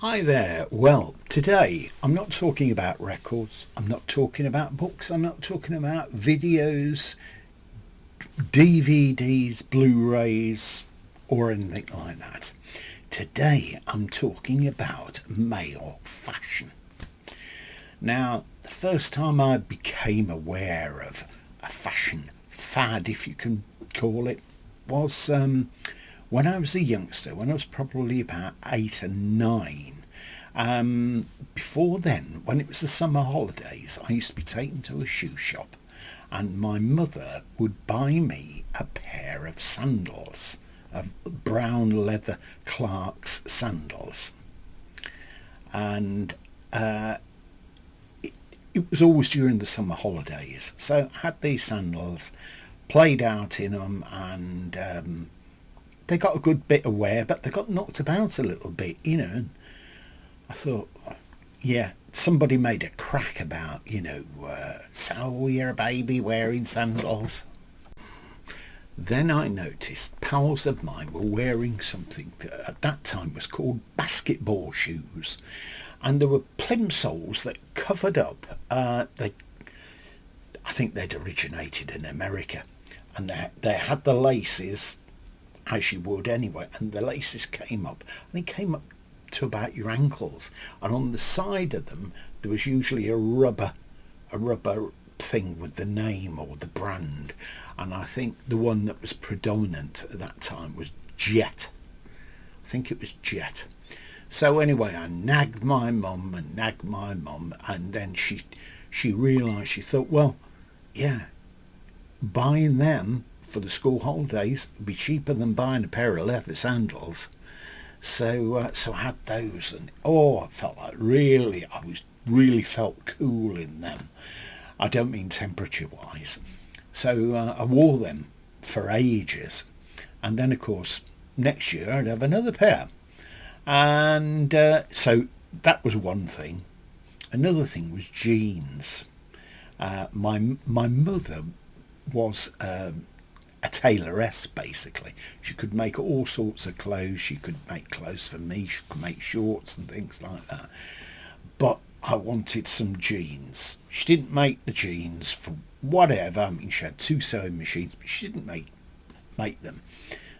Hi there. Well, today I'm not talking about records, I'm not talking about books, I'm not talking about videos, DVDs, Blu-rays, or anything like that. Today I'm talking about male fashion. Now, the first time I became aware of a fashion fad, if you can call it, was when I was a youngster, when I was probably about 8 and 9. Before then, when it was the summer holidays, I used to be taken to a shoe shop and my mother would buy me a pair of sandals, of brown leather Clark's sandals. And it was always during the summer holidays. So I had these sandals, played out in them, and they got a good bit of wear, but they got knocked about a little bit, And I thought, yeah, somebody made a crack about, so you're a baby wearing sandals. Then I noticed pals of mine were wearing something that at that time was called basketball shoes. And there were plimsolls that covered up. I think they'd originated in America. And they had the laces, as you would anyway, and the laces came up. And they came up to about your ankles. And on the side of them, there was usually a rubber thing with the name or the brand. And I think the one that was predominant at that time was Jet. I think it was Jet. So anyway, I nagged my mum, and then she realised, she thought, well, yeah, buying them for the school holidays would be cheaper than buying a pair of leather sandals. So I had those, and I felt like really felt cool in them. I don't mean temperature-wise. So I wore them for ages, and then of course next year I'd have another pair. And so that was one thing. Another thing was jeans. My mother was a tailoress, basically. She could make all sorts of clothes. She could make clothes for me. She could make shorts and things like that. But I wanted some jeans. She didn't make the jeans for whatever. I mean, she had 2 sewing machines, but she didn't make them.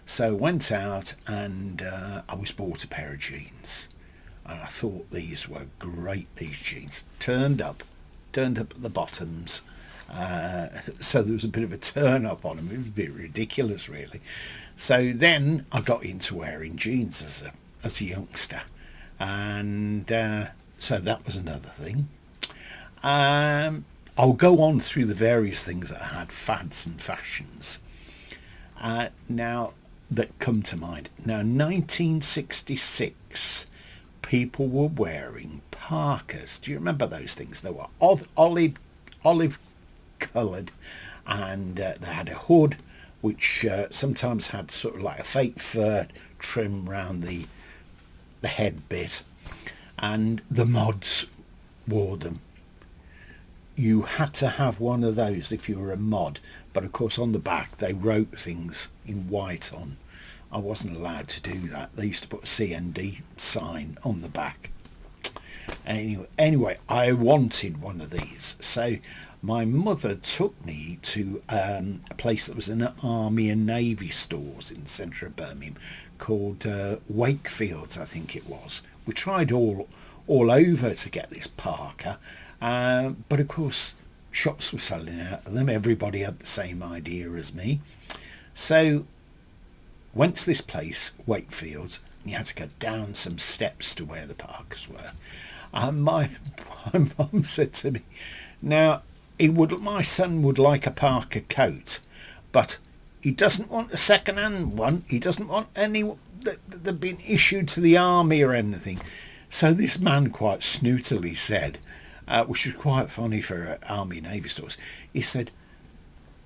So went out and I was bought a pair of jeans, and I thought these were great. These jeans turned up at the bottoms, so there was a bit of a turn up on them. It was a bit ridiculous, really. So then I got into wearing jeans as a youngster, and so that was another thing. I'll go on through the various things that I had, fads and fashions. Now, that come to mind. Now, 1966, people were wearing parkas. Do you remember those things? They were olive coloured, and they had a hood which sometimes had sort of like a fake fur trim round the head bit, and the mods wore them. You had to have one of those if you were a mod, but of course on the back they wrote things in white on. I wasn't allowed to do that. They used to put a CND sign on the back. Anyway, I wanted one of these. So my mother took me to a place that was in the Army and Navy stores in the centre of Birmingham called Wakefield's, I think it was. We tried all over to get this parka, but of course shops were selling out of them. Everybody had the same idea as me. So went to this place, Wakefield's, and you had to go down some steps to where the parkas were. And my mum said to me, now, my son would like a parka coat, but he doesn't want a second-hand one. He doesn't want any that have been issued to the army or anything. So this man quite snootily said, which was quite funny for Army and Navy stores, he said,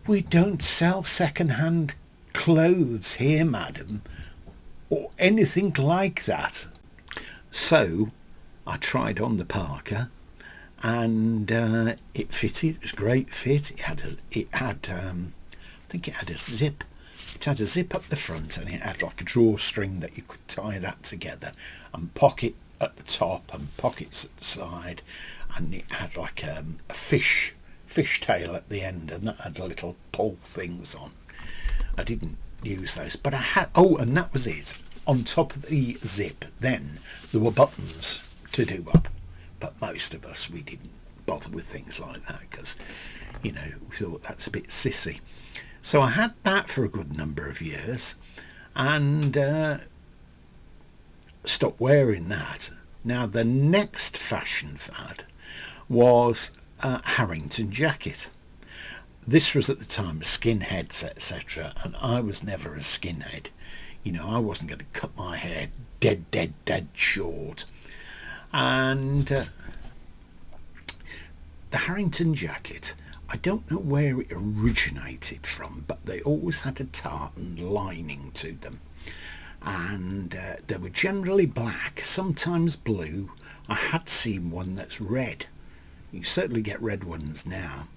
we don't sell second-hand clothes here, madam, or anything like that. So I tried on the parka, and it fitted. It was a great fit. It had I think it had a zip. It had a zip up the front, and it had like a drawstring that you could tie that together and pocket at the top and pockets at the side, and it had like a fish tail at the end, and that had little pull things on. I didn't use those, but I had, and that was it. On top of the zip, then there were buttons to do up, but most of us, we didn't bother with things like that because, we thought that's a bit sissy. So I had that for a good number of years, and stopped wearing that. Now the next fashion fad was a Harrington jacket. This was at the time of skinheads, etc., and I was never a skinhead. I wasn't going to cut my hair dead short. And the Harrington jacket, I don't know where it originated from, but they always had a tartan lining to them. And they were generally black, sometimes blue. I had seen one that's red. You certainly get red ones now.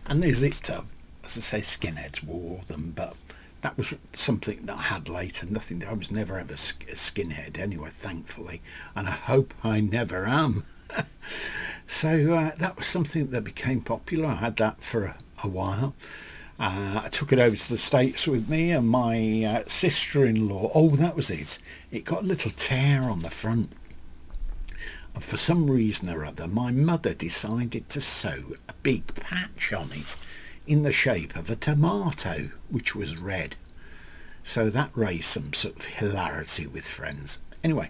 And they zipped up. As I say, skinheads wore them, but that was something that I had later. I was never ever a skinhead anyway, thankfully, and I hope I never am. So that was something that became popular. I had that for a while. I took it over to the States with me, and my sister-in-law, that was it. It got a little tear on the front. And for some reason or other, my mother decided to sew a big patch on it in the shape of a tomato, which was red. So that raised some sort of hilarity with friends. Anyway,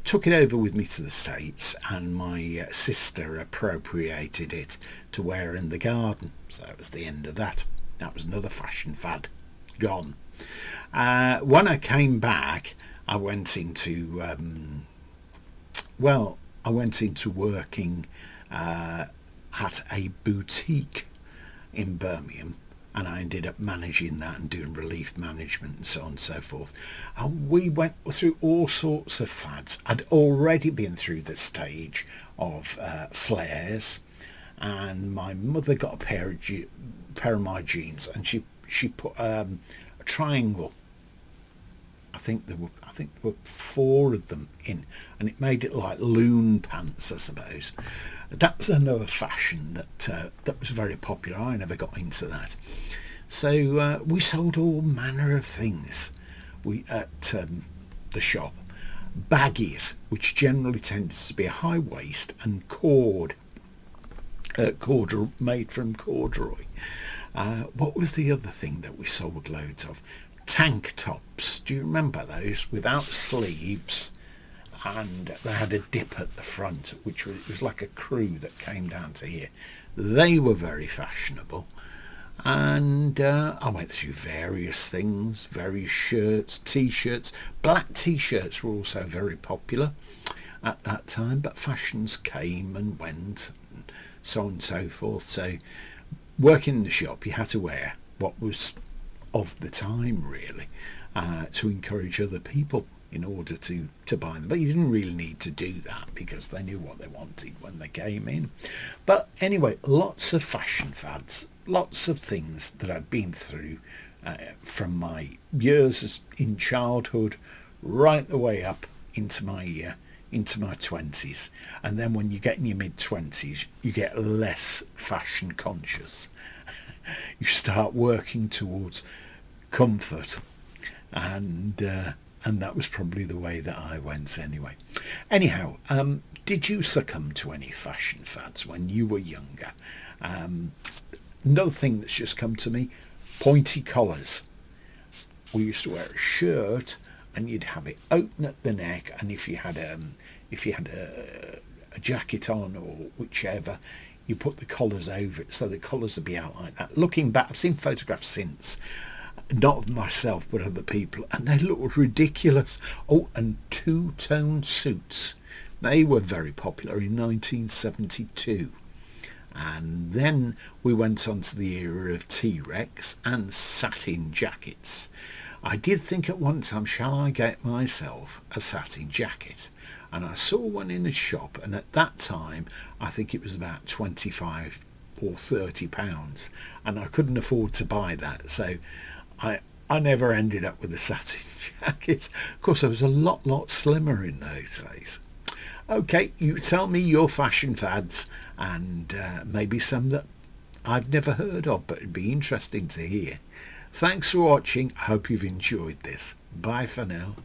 took it over with me to the States, and my sister appropriated it to wear in the garden. So that was the end of that. That was another fashion fad. Gone. When I came back, I went into working at a boutique in Birmingham, and I ended up managing that and doing relief management and so on and so forth. And we went through all sorts of fads. I'd already been through the stage of flares, and my mother got a pair of my jeans, and she put a triangle. I think there were 4 of them in, and it made it like loon pants, I suppose. That was another fashion that was very popular. I never got into that. So we sold all manner of things at the shop. Baggies, which generally tends to be a high waist, and cord made from corduroy. What was the other thing that we sold loads of? Tank tops. Do you remember those? Without sleeves, and they had a dip at the front, which was like a crew that came down to here. They were very fashionable. And I went through various things, various shirts, t-shirts. Black t-shirts were also very popular at that time, but fashions came and went, and so on and so forth. So working in the shop, you had to wear what was of the time, really, to encourage other people in order to buy them. But you didn't really need to do that because they knew what they wanted when they came in. But anyway, lots of fashion fads, lots of things that I've been through from my years in childhood right the way up into my 20s. And then when you get in your mid-20s, you get less fashion conscious. You start working towards comfort, and that was probably the way that I went anyway. Anyhow, did you succumb to any fashion fads when you were younger? Another thing that's just come to me, pointy collars. We used to wear a shirt and you'd have it open at the neck, and if you had a jacket on or whichever, you put the collars over it, so the collars would be out like that. Looking back, I've seen photographs since, not of myself but other people, and they look ridiculous. And two-tone suits, they were very popular in 1972. And then we went on to the era of T-Rex and satin jackets. I did think at one time, shall I get myself a satin jacket? And I saw one in a shop, and at that time I think it was about 25 or 30 pounds, and I couldn't afford to buy that, so I never ended up with a satin jacket. Of course, I was a lot slimmer in those days. Okay, you tell me your fashion fads, and maybe some that I've never heard of, but it'd be interesting to hear. Thanks for watching. I hope you've enjoyed this. Bye for now.